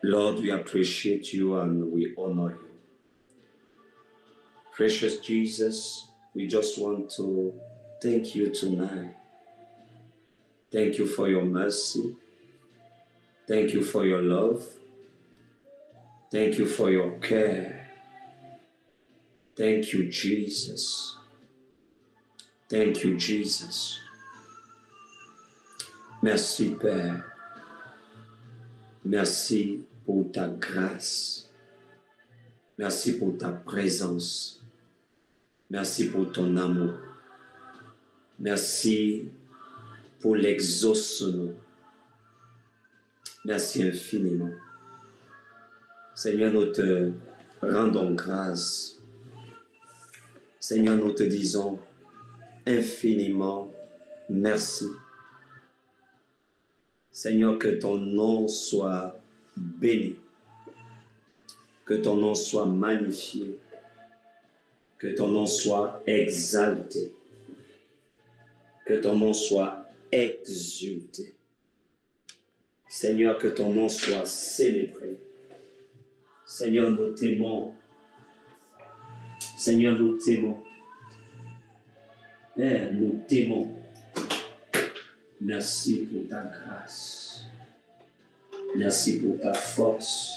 Lord, we appreciate you and we honor you. Precious Jesus, we just want to thank you tonight. Thank you for your mercy. Thank you for your love. Thank you for your care. Thank you, Jesus. Thank you, Jesus. Merci, Père. Merci pour ta grâce. Merci pour ta présence. Merci pour ton amour. Merci pour l'exaucement. Merci infiniment. Seigneur, nous te rendons grâce. Seigneur, nous te disons infiniment merci. Seigneur, que ton nom soit béni. Que ton nom soit magnifié. Que ton nom soit exalté. Que ton nom soit exulté. Seigneur, que ton nom soit célébré. Seigneur, nous t'aimons. Seigneur, nous t'aimons. Père, nous t'aimons. Merci pour ta grâce. Merci pour ta force.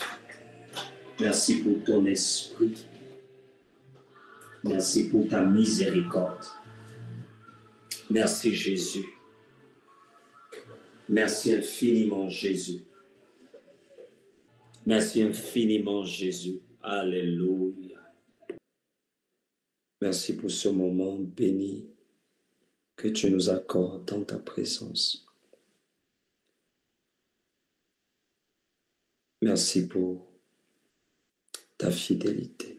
Merci pour ton esprit. Merci pour ta miséricorde. Merci Jésus. Merci infiniment Jésus. Merci infiniment Jésus. Alléluia. Merci pour ce moment béni que tu nous accordes dans ta présence. Merci pour ta fidélité.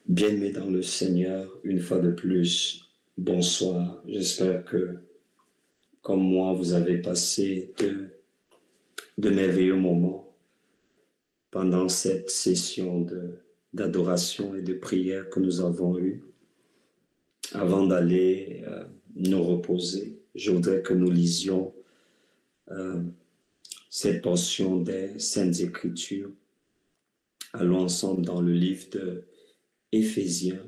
Bien-aimés dans le Seigneur, une fois de plus, bonsoir. J'espère que, comme moi, vous avez passé de merveilleux moments pendant cette session d'adoration et de prière que nous avons eue. Avant d'aller nous reposer, je voudrais que nous lisions cette portion des Saintes Écritures. Allons ensemble dans le livre de Éphésiens,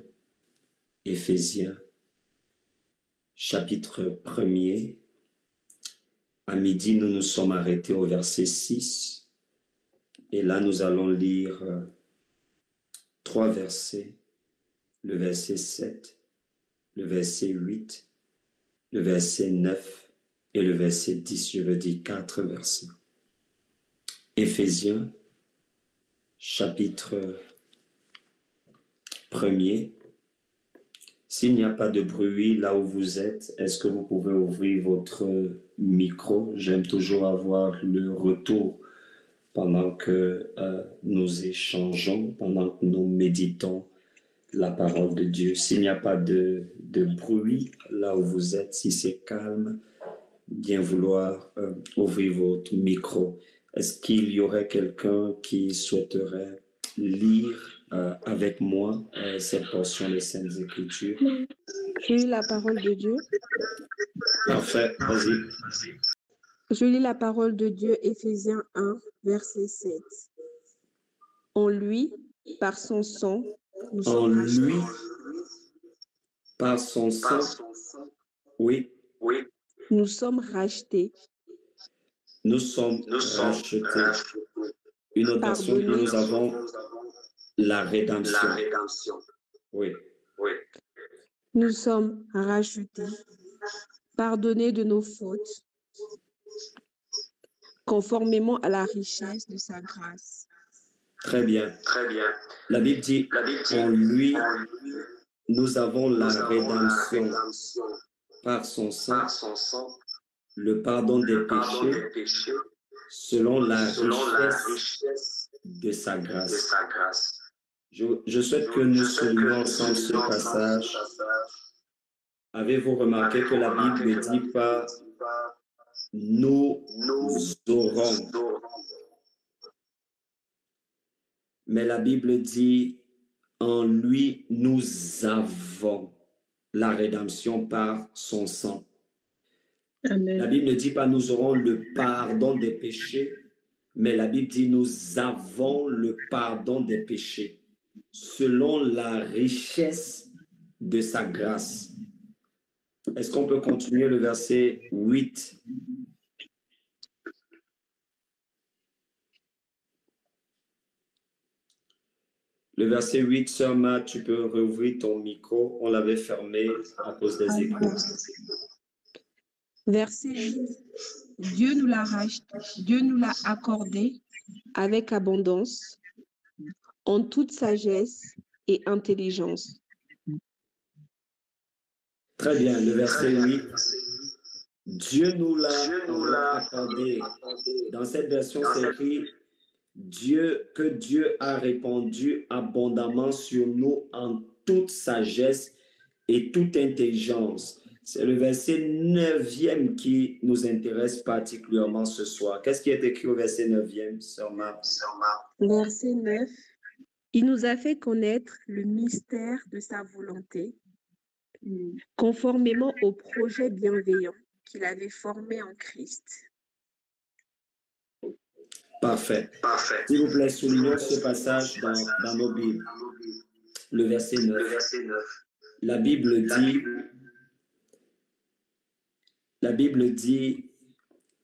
chapitre 1er. À midi, nous nous sommes arrêtés au verset 6. Et là, nous allons lire 3 versets, le verset 7, le verset 8, le verset 9 et le verset 10. Je veux dire 4 versets. Éphésiens, chapitre 1er. S'il n'y a pas de bruit là où vous êtes, est-ce que vous pouvez ouvrir votre micro? J'aime toujours avoir le retour pendant que nous échangeons, pendant que nous méditons la parole de Dieu. S'il n'y a pas de bruit là où vous êtes, si c'est calme, bien vouloir ouvrir votre micro. Est-ce qu'il y aurait quelqu'un qui souhaiterait lire avec moi cette portion des Saintes Écritures? Je lis la parole de Dieu. Parfait, vas-y. Je lis la parole de Dieu, Éphésiens 1, verset 7. En lui, par son sang, nous sommes rachetés. Par son sang, oui. Nous sommes rachetés. Nous sommes rachetés. Une autre version, nous avons la rédemption. Oui. Nous sommes rachetés, pardonnés de nos fautes, conformément à la richesse de sa grâce. Très bien. La Bible dit, en lui, nous avons la rédemption par son sang, le pardon des péchés, selon la richesse de sa grâce. Je souhaite que nous soulignions ensemble ce passage. Avez-vous remarqué que la Bible ne dit pas « nous aurons », mais la Bible dit « en lui nous avons la rédemption par son sang ». La Bible ne dit pas « nous aurons le pardon des péchés », Mais la Bible dit, nous avons le pardon des péchés selon la richesse de sa grâce. Est-ce qu'on peut continuer le verset 8? Le verset 8, Sœur Ma, tu peux rouvrir ton micro. On l'avait fermé à cause des échos. Verset 8. Dieu nous l'a accordé avec abondance, en toute sagesse et intelligence. Très bien, le verset 8. Dieu nous l'a accordé. Dans cette version, c'est écrit que Dieu a répandu abondamment sur nous en toute sagesse et toute intelligence. C'est le verset 9e qui nous intéresse particulièrement ce soir. Qu'est-ce qui est écrit au verset 9e, Sœur Ma? Verset 9. Il nous a fait connaître le mystère de sa volonté, conformément au projet bienveillant qu'il avait formé en Christ. Parfait. S'il vous plaît, soulignons ce passage dans nos Bibles. Le verset 9. La Bible dit,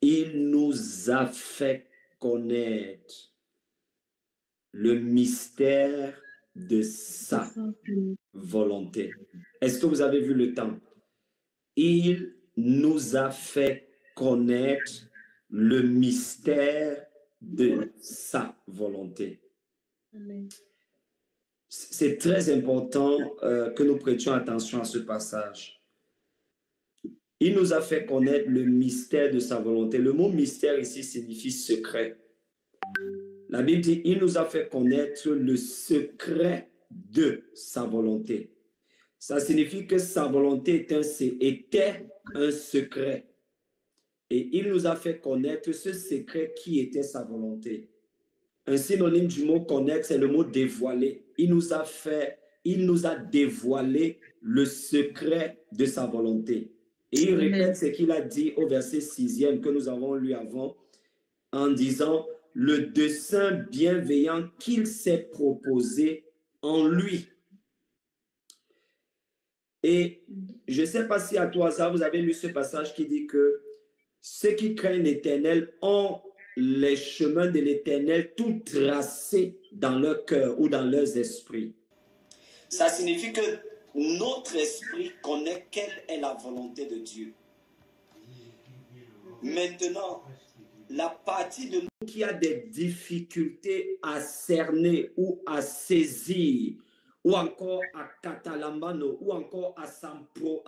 il nous a fait connaître le mystère de sa volonté. Est-ce que vous avez vu le temps? Il nous a fait connaître le mystère de sa volonté. Amen. C'est très important que nous prêtions attention à ce passage. Il nous a fait connaître le mystère de sa volonté. Le mot mystère ici signifie secret. La Bible dit, il nous a fait connaître le secret de sa volonté. Ça signifie que sa volonté était un secret. Et il nous a fait connaître ce secret qui était sa volonté. Un synonyme du mot connaître, c'est le mot dévoiler. Il nous a dévoilé le secret de sa volonté. Et il répète ce qu'il a dit au verset 6e que nous avons lu avant, en disant le dessein bienveillant qu'il s'est proposé en lui. Et je ne sais pas si à tout hasard vous avez lu ce passage qui dit que ceux qui craignent l'Éternel ont les chemins de l'Éternel tout tracés dans leur cœur ou dans leurs esprits. Ça signifie que notre esprit connaît quelle est la volonté de Dieu. Maintenant, la partie de nous qui a des difficultés à cerner ou à saisir, ou encore à catalambano, ou encore à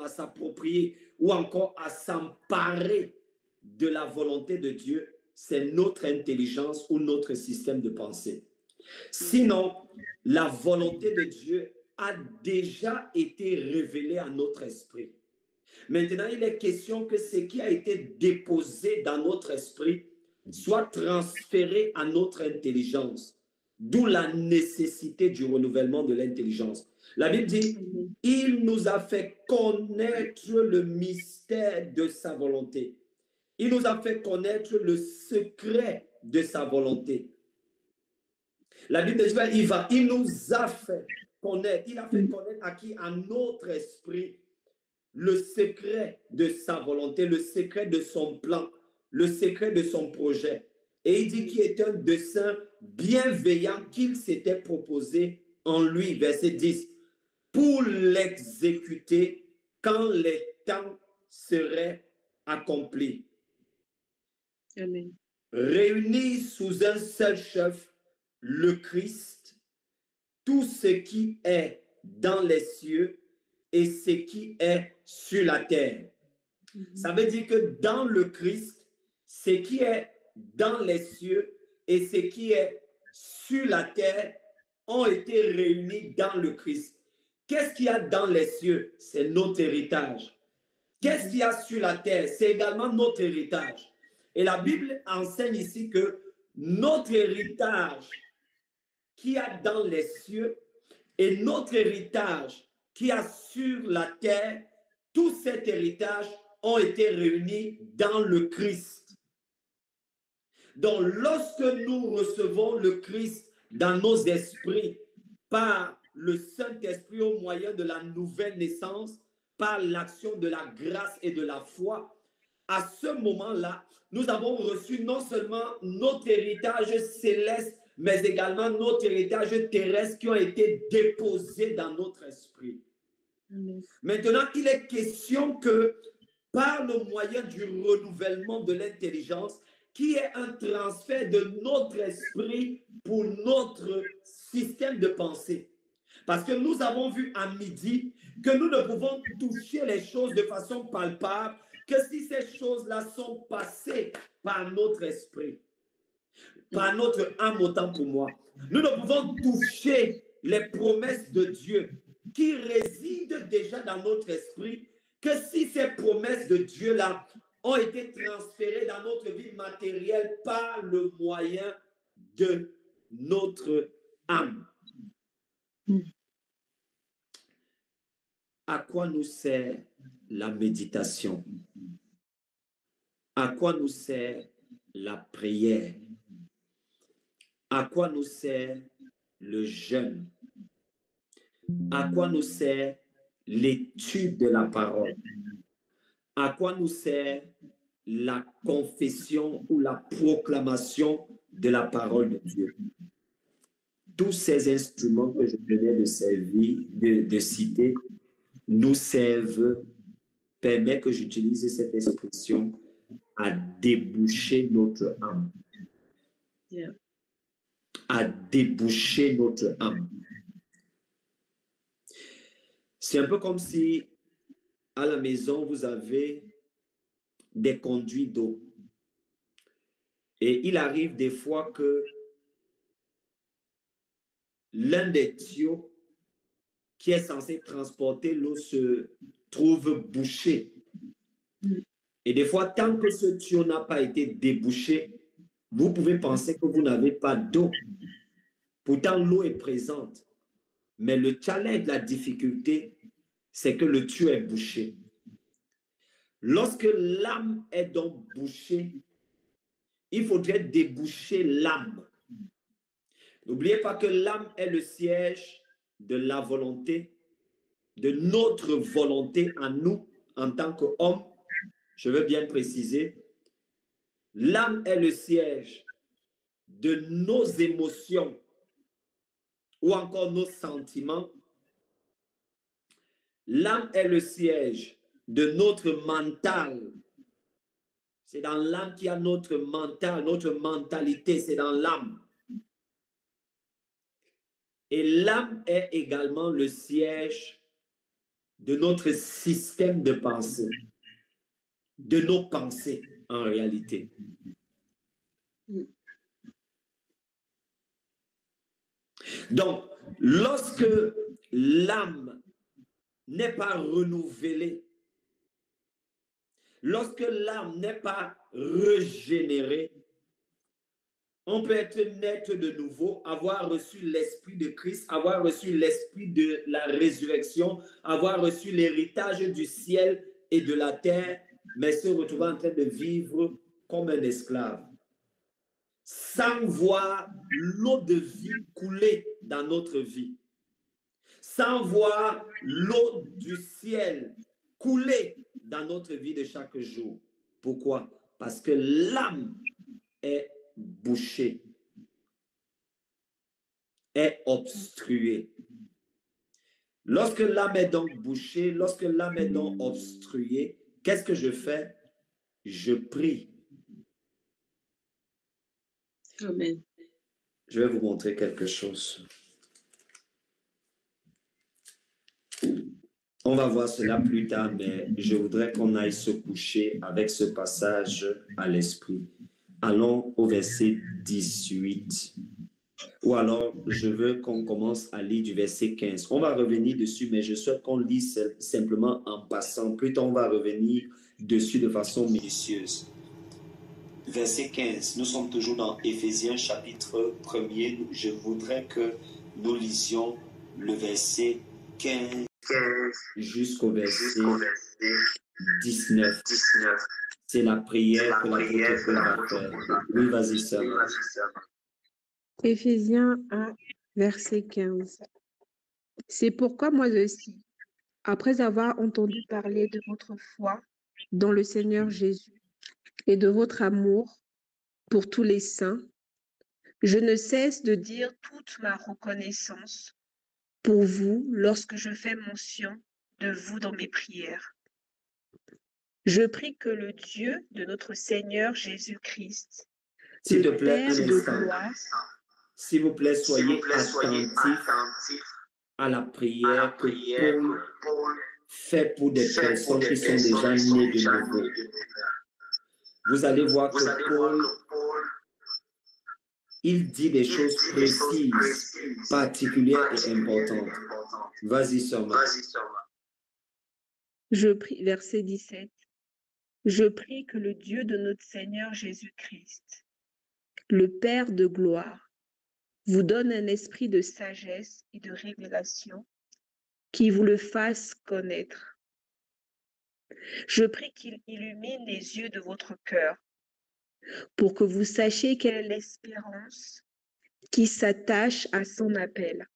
s'approprier, ou encore à s'emparer de la volonté de Dieu, c'est notre intelligence ou notre système de pensée. Sinon, la volonté de Dieu a déjà été révélée à notre esprit. Maintenant, il est question que ce qui a été déposé dans notre esprit soit transféré à notre intelligence, d'où la nécessité du renouvellement de l'intelligence. La Bible dit, il nous a fait connaître le mystère de sa volonté. Il nous a fait connaître le secret de sa volonté. La Bible dit, il nous a fait connaître, il a fait connaître à qui? À notre esprit, le secret de sa volonté, le secret de son plan, le secret de son projet. Et il dit qu'il est un dessein bienveillant qu'il s'était proposé en lui, verset 10, pour l'exécuter quand les temps seraient accomplis. Amen. Réunir sous un seul chef, le Christ, tout ce qui est dans les cieux et ce qui est sur la terre. Ça veut dire que dans le Christ, ce qui est dans les cieux et ce qui est sur la terre ont été réunis dans le Christ. Qu'est-ce qu'il y a dans les cieux? C'est notre héritage. Qu'est-ce qu'il y a sur la terre? C'est également notre héritage. Et la Bible enseigne ici que notre héritage qui a dans les cieux et notre héritage qui a sur la terre, tout cet héritage ont été réunis dans le Christ. Donc, lorsque nous recevons le Christ dans nos esprits par le Saint-Esprit au moyen de la nouvelle naissance, par l'action de la grâce et de la foi, à ce moment-là, nous avons reçu non seulement notre héritage céleste, mais également notre héritage terrestre qui ont été déposés dans notre esprit. Amen. Maintenant, il est question que par le moyen du renouvellement de l'intelligence, qui est un transfert de notre esprit pour notre système de pensée. Parce que nous avons vu à midi que nous ne pouvons toucher les choses de façon palpable que si ces choses-là sont passées par notre esprit, par notre âme autant pour moi. Nous ne pouvons toucher les promesses de Dieu qui résident déjà dans notre esprit que si ces promesses de Dieu-là ont été transférées dans notre vie matérielle par le moyen de notre âme. À quoi nous sert la méditation? À quoi nous sert la prière? À quoi nous sert le jeûne? À quoi nous sert l'étude de la parole? À quoi nous sert la confession ou la proclamation de la parole de Dieu? Tous ces instruments que je venais de citer nous servent, permet que j'utilise cette expression, à déboucher notre âme. Yeah. À déboucher notre âme. C'est un peu comme si à la maison, vous avez des conduits d'eau. Et il arrive des fois que l'un des tuyaux qui est censé transporter l'eau se trouve bouché. Et des fois, tant que ce tuyau n'a pas été débouché, vous pouvez penser que vous n'avez pas d'eau. Pourtant, l'eau est présente. Mais le challenge, la difficulté, c'est que le tuyau est bouché. Lorsque l'âme est donc bouchée, il faudrait déboucher l'âme. N'oubliez pas que l'âme est le siège de la volonté, de notre volonté à nous en tant qu'hommes. Je veux bien préciser, l'âme est le siège de nos émotions ou encore nos sentiments. L'âme est le siège de notre mental. C'est dans l'âme qu'il y a notre mental, notre mentalité, c'est dans l'âme. Et l'âme est également le siège de notre système de pensée, de nos pensées en réalité. Donc, lorsque l'âme n'est pas renouvelée, lorsque l'âme n'est pas régénérée, on peut être naître de nouveau, avoir reçu l'Esprit de Christ, avoir reçu l'Esprit de la résurrection, avoir reçu l'héritage du ciel et de la terre, mais se retrouver en train de vivre comme un esclave, sans voir l'eau de vie couler dans notre vie, sans voir l'eau du ciel couler dans notre vie de chaque jour. Pourquoi? Parce que l'âme est bouchée, est obstruée. Lorsque l'âme est donc bouchée, lorsque l'âme est donc obstruée, qu'est-ce que je fais? Je prie. Amen. Je vais vous montrer quelque chose. On va voir cela plus tard, mais je voudrais qu'on aille se coucher avec ce passage à l'esprit. Allons au verset 18. Ou alors, je veux qu'on commence à lire du verset 15. On va revenir dessus, mais je souhaite qu'on lise simplement en passant. Plutôt, on va revenir dessus de façon minutieuse. Verset 15. Nous sommes toujours dans Éphésiens chapitre 1er. Je voudrais que nous lisions le verset 15 jusqu'au verset 19. C'est la prière que l'apôtre Paul va faire. Oui, vas-y, sœur. Éphésiens 1, verset 15. C'est pourquoi moi aussi, après avoir entendu parler de votre foi dans le Seigneur Jésus et de votre amour pour tous les saints, je ne cesse de dire toute ma reconnaissance pour vous lorsque je fais mention de vous dans mes prières. Je prie que le Dieu de notre Seigneur Jésus-Christ, S'il te le plaît, Père un de instant. gloire, S'il vous plaît, soyez attentifs à la prière que Paul fait pour des personnes qui sont déjà nées de nouveau. Vous allez voir que Paul, il dit des choses précises, particulières et importantes. Vas-y, sœur Marie. je prie, verset 17. Je prie que le Dieu de notre Seigneur Jésus-Christ, le Père de gloire, vous donne un esprit de sagesse et de révélation qui vous le fasse connaître. Je prie qu'il illumine les yeux de votre cœur pour que vous sachiez quelle est l'espérance qui s'attache à son appel,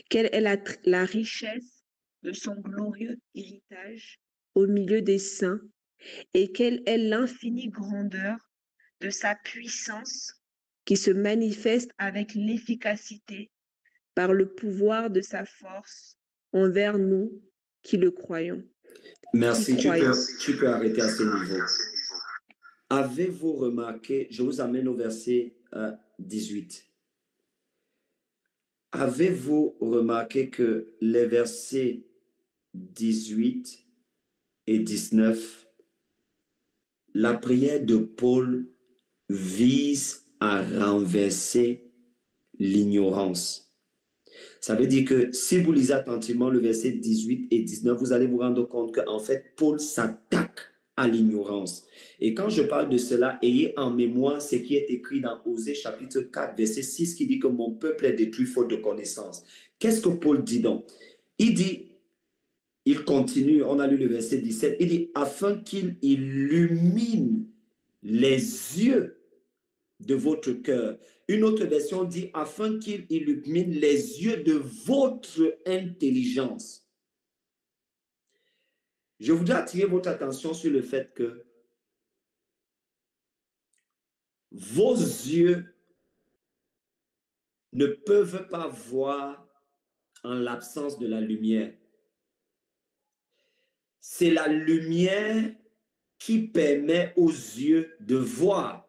quelle est la richesse de son glorieux héritage au milieu des saints et quelle est l'infinie grandeur de sa puissance qui se manifeste avec l'efficacité par le pouvoir de sa force envers nous qui le croyons. Merci, tu peux arrêter à ce niveau. Avez-vous remarqué, je vous amène au verset 18. Avez-vous remarqué que les versets 18 et 19, la prière de Paul vise à renverser l'ignorance. Ça veut dire que si vous lisez attentivement le verset 18 et 19, vous allez vous rendre compte qu'en fait, Paul s'attaque à l'ignorance. Et quand je parle de cela, ayez en mémoire ce qui est écrit dans Osée chapitre 4, verset 6, qui dit que mon peuple est détruit faute de connaissance. Qu'est-ce que Paul dit donc? Il dit, il continue, on a lu le verset 17, il dit, afin qu'il illumine les yeux de votre cœur. Une autre version dit, afin qu'il illumine les yeux de votre intelligence. Je voudrais attirer votre attention sur le fait que vos yeux ne peuvent pas voir en l'absence de la lumière. C'est la lumière qui permet aux yeux de voir.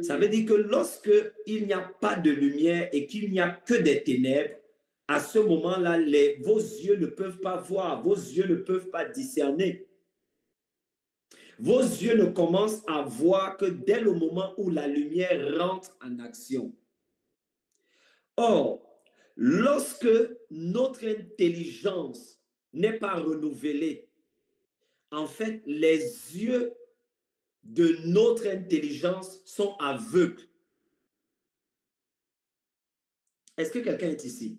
Ça veut dire que lorsque il n'y a pas de lumière et qu'il n'y a que des ténèbres, à ce moment-là, vos yeux ne peuvent pas voir, vos yeux ne peuvent pas discerner. Vos yeux ne commencent à voir que dès le moment où la lumière rentre en action. Or, lorsque notre intelligence n'est pas renouvelée, en fait, les yeux de notre intelligence sont aveugles. Est-ce que quelqu'un est ici?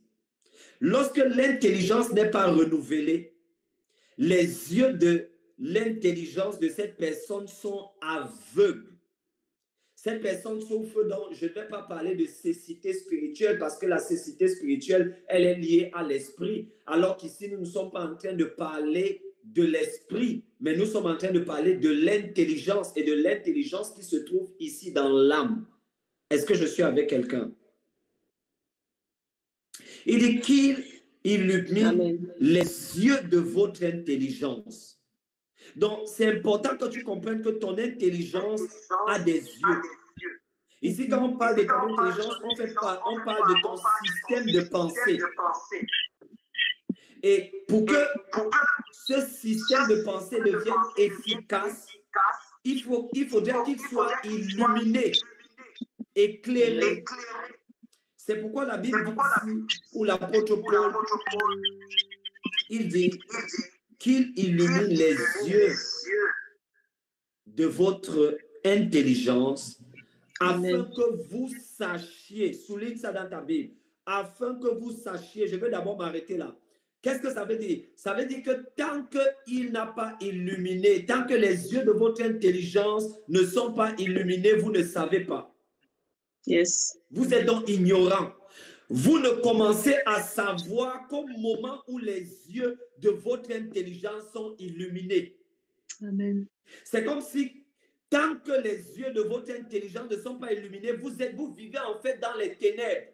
Lorsque l'intelligence n'est pas renouvelée, les yeux de l'intelligence de cette personne sont aveugles. Cette personne souffre donc, je ne vais pas parler de cécité spirituelle parce que la cécité spirituelle, elle est liée à l'esprit. Alors qu'ici, nous ne sommes pas en train de parler de l'esprit, mais nous sommes en train de parler de l'intelligence et de l'intelligence qui se trouve ici dans l'âme. Est-ce que je suis avec quelqu'un? Il dit qu'il illumine les yeux de votre intelligence. Donc, c'est important que tu comprennes que ton intelligence a des yeux. Ici, quand on parle de ton intelligence, on parle de ton système de pensée. Et pour que ce système de pensée devienne efficace, il faudrait qu'il soit illuminé, éclairé. C'est pourquoi la Bible dit ici, où l'apôtre Paul, il dit qu'il illumine les yeux de votre intelligence afin que vous sachiez, souligne ça dans ta Bible, afin que vous sachiez, je vais d'abord m'arrêter là, Qu'est-ce que ça veut dire? Ça veut dire que tant qu'il n'a pas illuminé, tant que les yeux de votre intelligence ne sont pas illuminés, vous ne savez pas. Yes. Vous êtes donc ignorant. Vous ne commencez à savoir qu'au moment où les yeux de votre intelligence sont illuminés. Amen. C'est comme si, tant que les yeux de votre intelligence ne sont pas illuminés, vous vivez en fait dans les ténèbres.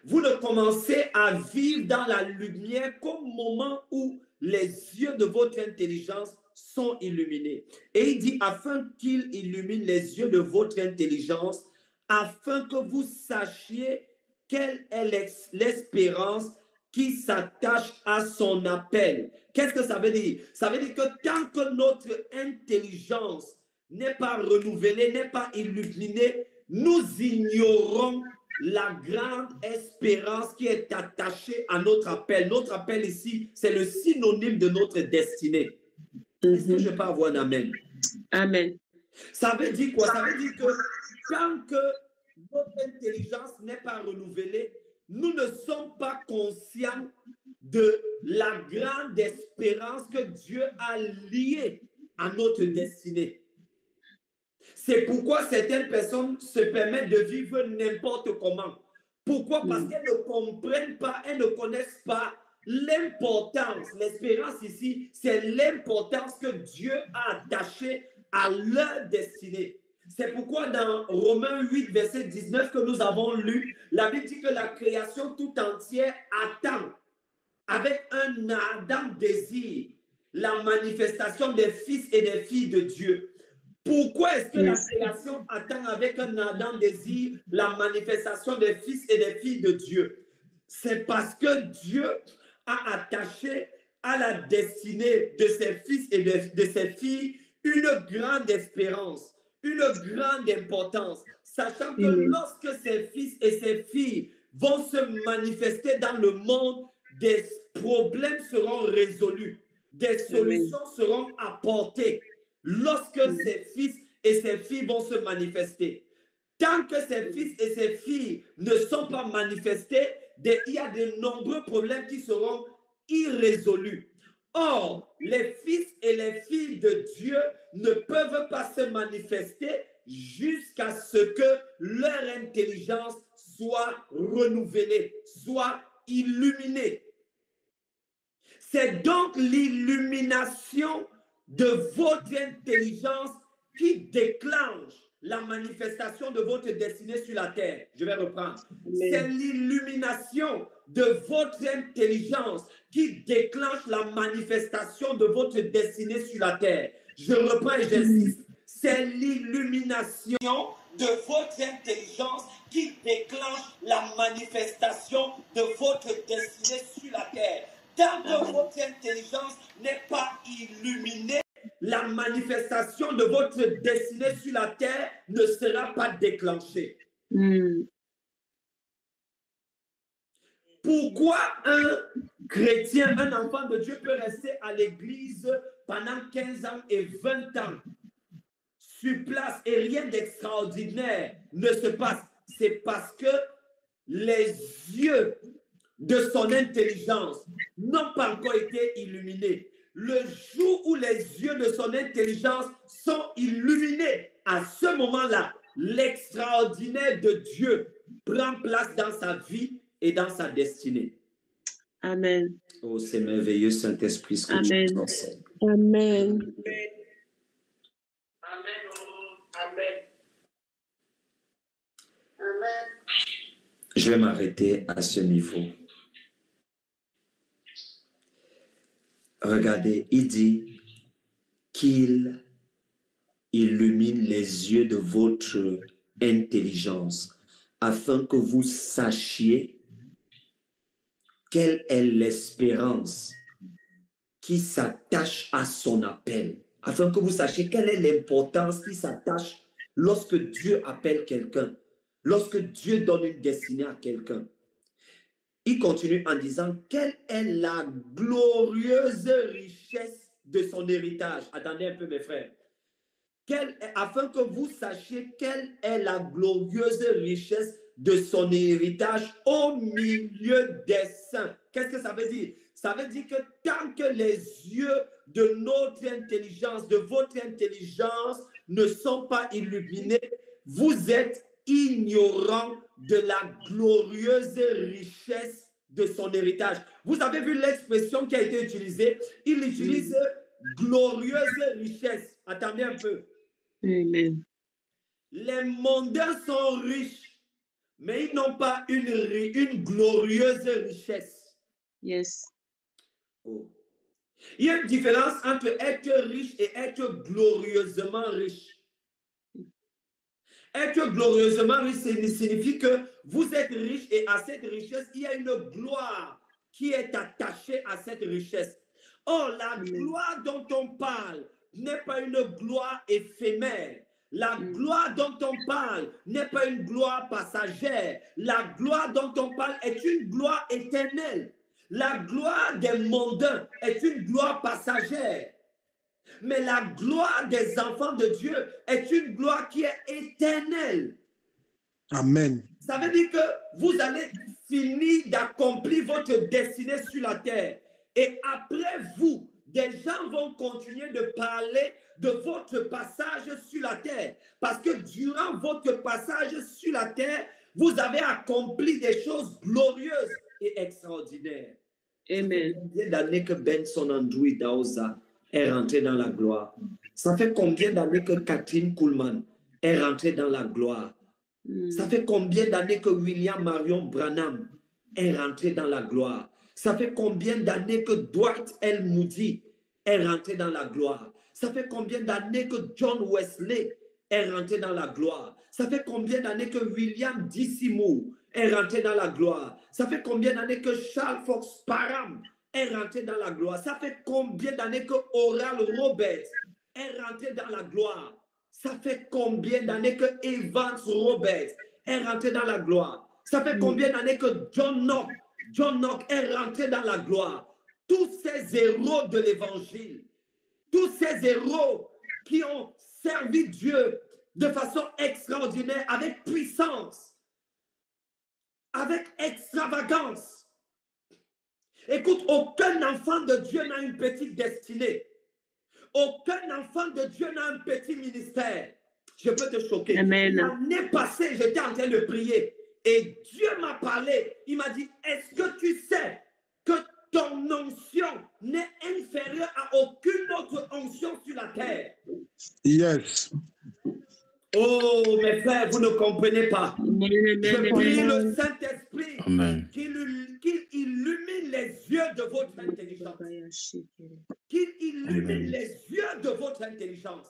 Vous ne commencez à vivre dans la lumière qu'au moment où les yeux de votre intelligence sont illuminés. Et il dit, afin qu'il illumine les yeux de votre intelligence, afin que vous sachiez quelle est l'espérance qui s'attache à son appel. Qu'est-ce que ça veut dire? Ça veut dire que tant que notre intelligence n'est pas renouvelée, n'est pas illuminée, nous ignorons la grande espérance qui est attachée à notre appel. Notre appel ici, c'est le synonyme de notre destinée. Est-ce que je peux avoir un amen? Amen. Ça veut dire quoi? Ça veut dire que tant que notre intelligence n'est pas renouvelée, nous ne sommes pas conscients de la grande espérance que Dieu a liée à notre destinée. C'est pourquoi certaines personnes se permettent de vivre n'importe comment. Pourquoi? Parce qu'elles ne comprennent pas, elles ne connaissent pas l'importance. L'espérance ici, c'est l'importance que Dieu a attachée à leur destinée. C'est pourquoi dans Romains 8, verset 19 que nous avons lu, la Bible dit que la création tout entière attend avec un ardent désir la manifestation des fils et des filles de Dieu. Pourquoi est-ce que la création attend avec un ardent désir la manifestation des fils et des filles de Dieu? C'est parce que Dieu a attaché à la destinée de ses fils et de ses filles une grande espérance, une grande importance, sachant que lorsque ses fils et ses filles vont se manifester dans le monde, des problèmes seront résolus, des solutions seront apportées. Lorsque ses fils et ses filles vont se manifester. Tant que ses fils et ses filles ne sont pas manifestés, il y a de nombreux problèmes qui seront irrésolus. Or, les fils et les filles de Dieu ne peuvent pas se manifester jusqu'à ce que leur intelligence soit renouvelée, soit illuminée. C'est donc l'illumination de votre intelligence qui déclenche la manifestation de votre destinée sur la terre. Je vais reprendre. C'est l'illumination de votre intelligence qui déclenche la manifestation de votre destinée sur la terre. Je reprends et j'insiste. C'est l'illumination de votre intelligence qui déclenche la manifestation de votre destinée sur la terre. Tant que votre intelligence n'est pas illuminée, la manifestation de votre destinée sur la terre ne sera pas déclenchée. Pourquoi un chrétien, un enfant de Dieu peut rester à l'église pendant 15 ans et 20 ans sur place et rien d'extraordinaire ne se passe? C'est parce que les yeux de son intelligence n'ont pas encore été illuminés. Le jour où les yeux de son intelligence sont illuminés, à ce moment-là, l'extraordinaire de Dieu prend place dans sa vie et dans sa destinée. Amen. Oh, c'est merveilleux, Saint-Esprit, ce que tu nous enseignes. Amen. Je vais m'arrêter à ce niveau. Regardez, il dit qu'il illumine les yeux de votre intelligence afin que vous sachiez quelle est l'espérance qui s'attache à son appel, afin que vous sachiez quelle est l'importance qui s'attache lorsque Dieu appelle quelqu'un, lorsque Dieu donne une destinée à quelqu'un. Il continue en disant, quelle est la glorieuse richesse de son héritage? Attendez un peu, mes frères. Afin que vous sachiez quelle est la glorieuse richesse de son héritage au milieu des saints. Qu'est-ce que ça veut dire? Ça veut dire que tant que les yeux de notre intelligence, de votre intelligence ne sont pas illuminés, vous êtes ignorants de la glorieuse richesse de son héritage. Vous avez vu l'expression qui a été utilisée? Il utilise glorieuse richesse. Attendez un peu. Amen. Les mondains sont riches, mais ils n'ont pas une glorieuse richesse. Yes. Oh. Il y a une différence entre être riche et être glorieusement riche. Être glorieusement riche signifie que vous êtes riche et à cette richesse, il y a une gloire qui est attachée à cette richesse. Or, la gloire dont on parle n'est pas une gloire éphémère. La gloire dont on parle n'est pas une gloire passagère. La gloire dont on parle est une gloire éternelle. La gloire des mondains est une gloire passagère. Mais la gloire des enfants de Dieu est une gloire qui est éternelle. Amen. Ça veut dire que vous allez finir d'accomplir votre destinée sur la terre. Et après vous, des gens vont continuer de parler de votre passage sur la terre. Parce que durant votre passage sur la terre, vous avez accompli des choses glorieuses et extraordinaires. Amen. Combien d'années que Benson Andrew Daoza est rentré dans la gloire? Ça fait combien d'années que Catherine Kuhlman est rentrée dans la gloire? Ça fait combien d'années que William Marion Branham est rentré dans la gloire? Ça fait combien d'années que Dwight L. Moody est rentré dans la gloire? Ça fait combien d'années que John Wesley est rentré dans la gloire? Ça fait combien d'années que William D. Seymour est rentré dans la gloire? Ça fait combien d'années que Charles Fox Parham est rentré dans la gloire? Ça fait combien d'années que Oral Roberts est rentré dans la gloire? Ça fait combien d'années que Evans Roberts est rentré dans la gloire? Ça fait combien d'années que John Knox est rentré dans la gloire? Tous ces héros de l'évangile, tous ces héros qui ont servi Dieu de façon extraordinaire, avec puissance, avec extravagance. Écoute, aucun enfant de Dieu n'a une petite destinée. Aucun enfant de Dieu n'a un petit ministère. Je peux te choquer. L'année passée, j'étais en train de prier et Dieu m'a parlé. Il m'a dit, est-ce que tu sais que ton onction n'est inférieure à aucune autre onction sur la terre? Yes. Oh, mes frères, vous ne comprenez pas. Je prie le Saint-Esprit qu'il illumine les yeux de votre intelligence. Qu'il illumine les yeux de votre intelligence.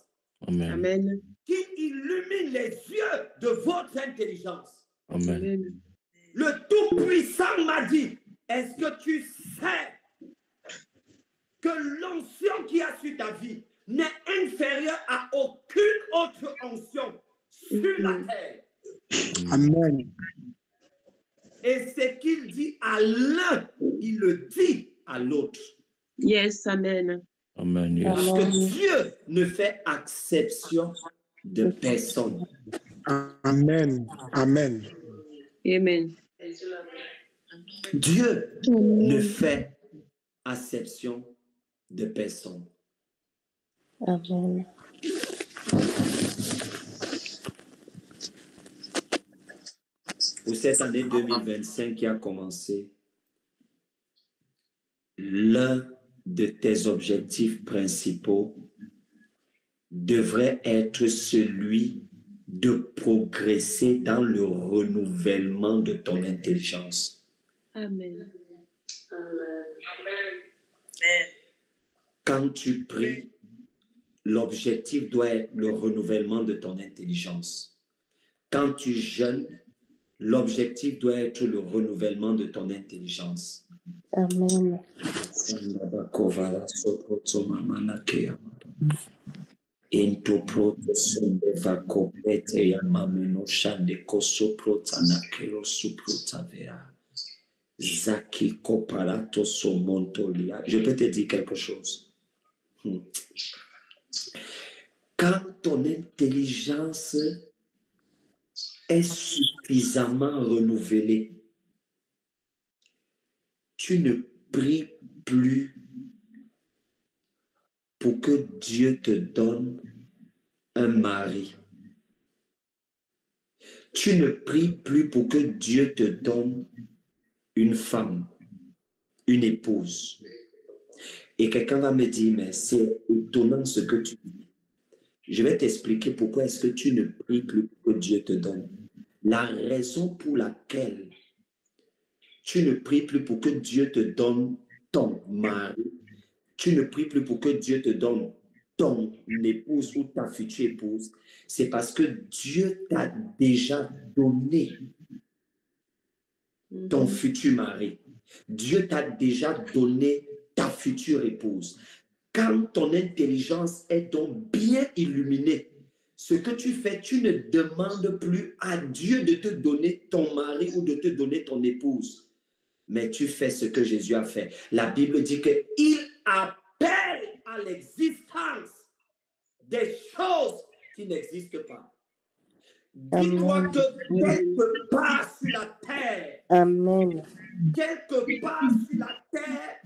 Amen. Qu'il illumine les yeux de votre intelligence. Amen. Le Tout-Puissant m'a dit, est-ce que tu sais que l'onction qui a sur ta vie n'est inférieure à aucune autre onction sur la terre? Amen. Et ce qu'il dit à l'un, il le dit à l'autre. Yes, amen. Amen. Yes. Parce que Dieu ne fait exception de personne. Amen. Amen. Amen. Dieu ne fait exception de personne. Amen. Pour cette année 2025 qui a commencé, l'un de tes objectifs principaux devrait être celui de progresser dans le renouvellement de ton intelligence. Amen. Quand tu pries, l'objectif doit être le renouvellement de ton intelligence. Quand tu jeûnes, l'objectif doit être le renouvellement de ton intelligence. Amen. Je peux te dire quelque chose. Quand ton intelligence est suffisamment renouvelée, tu ne pries plus pour que Dieu te donne un mari. Tu ne pries plus pour que Dieu te donne une femme, une épouse. Et quelqu'un va me dire, mais c'est étonnant ce que tu dis. Je vais t'expliquer pourquoi est-ce que tu ne pries plus pour que Dieu te donne. La raison pour laquelle tu ne pries plus pour que Dieu te donne ton mari, tu ne pries plus pour que Dieu te donne ton épouse ou ta future épouse, c'est parce que Dieu t'a déjà donné ton futur mari. Dieu t'a déjà donné ta future épouse. Quand ton intelligence est donc bien illuminée, ce que tu fais, tu ne demandes plus à Dieu de te donner ton mari ou de te donner ton épouse. Mais tu fais ce que Jésus a fait. La Bible dit qu'il appelle à l'existence des choses qui n'existent pas. Dis-toi que quelque part sur la terre, Amen. quelque part sur la terre,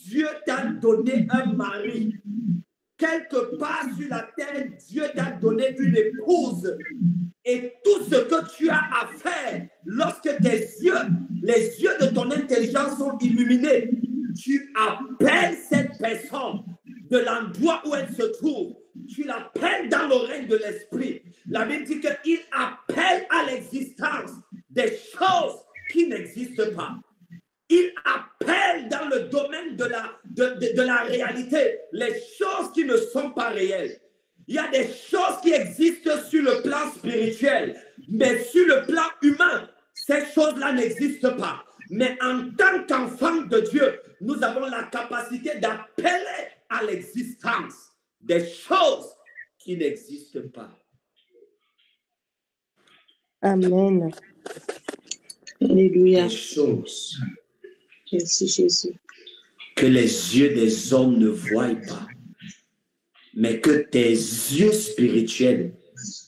Dieu t'a donné un mari. Quelque part sur la terre, Dieu t'a donné une épouse. Et tout ce que tu as à faire, lorsque tes yeux, les yeux de ton intelligence sont illuminés, tu appelles cette personne de l'endroit où elle se trouve. Tu l'appelles dans le règne de l'esprit. La Bible dit qu'il appelle à l'existence des choses qui n'existent pas. Il appelle dans le domaine de la réalité les choses qui ne sont pas réelles. Il y a des choses qui existent sur le plan spirituel, mais sur le plan humain, ces choses-là n'existent pas. Mais en tant qu'enfants de Dieu, nous avons la capacité d'appeler à l'existence des choses qui n'existent pas. Amen. Alléluia. Des choses Merci Jésus. que les yeux des hommes ne voient pas, mais que tes yeux spirituels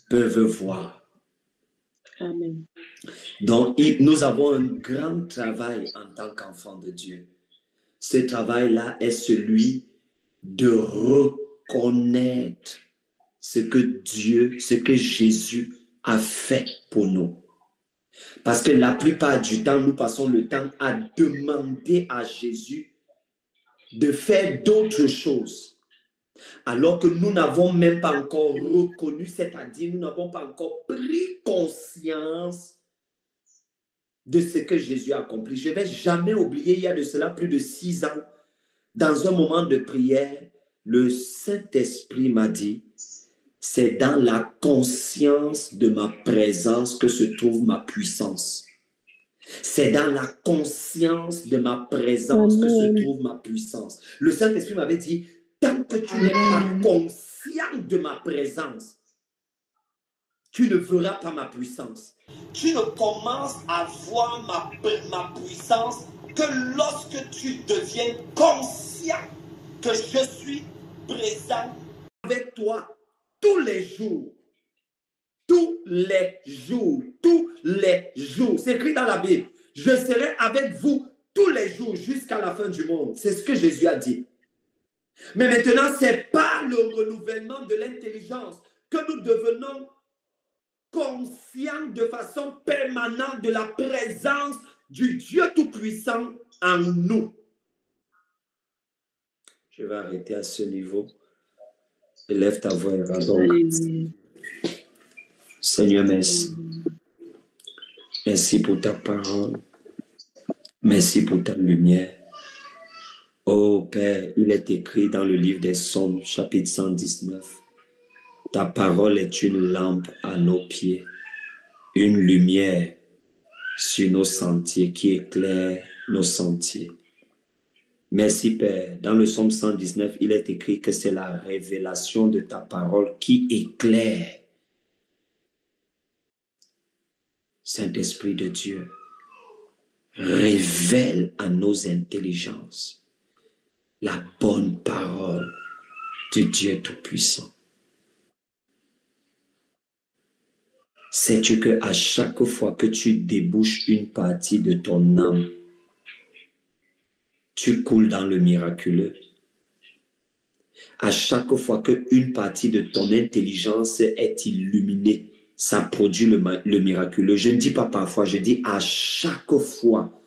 peuvent voir. Amen. Donc, nous avons un grand travail en tant qu'enfants de Dieu. Ce travail-là est celui de reconnaître ce que Dieu, ce que Jésus a fait pour nous. Parce que la plupart du temps, nous passons le temps à demander à Jésus de faire d'autres choses, alors que nous n'avons même pas encore reconnu, c'est-à-dire nous n'avons pas encore pris conscience de ce que Jésus a accompli. Je ne vais jamais oublier, il y a de cela plus de 6 ans, dans un moment de prière, le Saint-Esprit m'a dit, c'est dans la conscience de ma présence que se trouve ma puissance. C'est dans la conscience de ma présence que se trouve ma puissance. Le Saint-Esprit m'avait dit, tant que tu n'es pas conscient de ma présence, tu ne verras pas ma puissance. Tu ne commences à voir ma puissance que lorsque tu deviens conscient que je suis présent avec toi tous les jours. Tous les jours. Tous les jours. C'est écrit dans la Bible. Je serai avec vous tous les jours jusqu'à la fin du monde. C'est ce que Jésus a dit. Mais maintenant, ce n'est pas le renouvellement de l'intelligence que nous devenons conscients de façon permanente de la présence du Dieu Tout-Puissant en nous. Je vais arrêter à ce niveau. Élève ta voix et rends. Seigneur, merci. Merci pour ta parole. Merci pour ta lumière. Oh Père, il est écrit dans le livre des Psaumes, chapitre 119. Ta parole est une lampe à nos pieds, une lumière sur nos sentiers qui éclaire nos sentiers. Merci Père. Dans le Psaume 119, il est écrit que c'est la révélation de ta parole qui éclaire. Saint-Esprit de Dieu, révèle à nos intelligences la bonne parole du Dieu Tout-Puissant. Sais-tu que à chaque fois que tu débouches une partie de ton âme, tu coules dans le miraculeux? À chaque fois qu'une partie de ton intelligence est illuminée, ça produit le miraculeux. Je ne dis pas parfois, je dis à chaque fois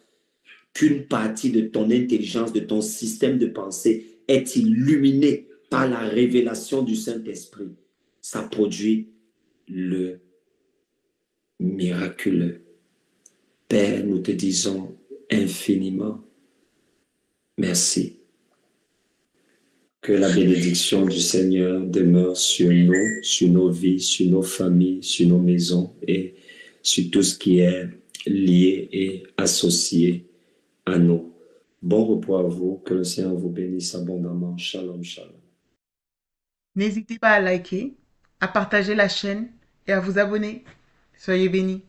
qu'une partie de ton intelligence, de ton système de pensée est illuminée par la révélation du Saint-Esprit, ça produit le miraculeux. Père, nous te disons infiniment merci. Que la bénédiction du Seigneur demeure sur nous, sur nos vies, sur nos familles, sur nos maisons et sur tout ce qui est lié et associé à nous. Bon repos à vous, que le Seigneur vous bénisse abondamment. Shalom, shalom. N'hésitez pas à liker, à partager la chaîne et à vous abonner. Soyez bénis.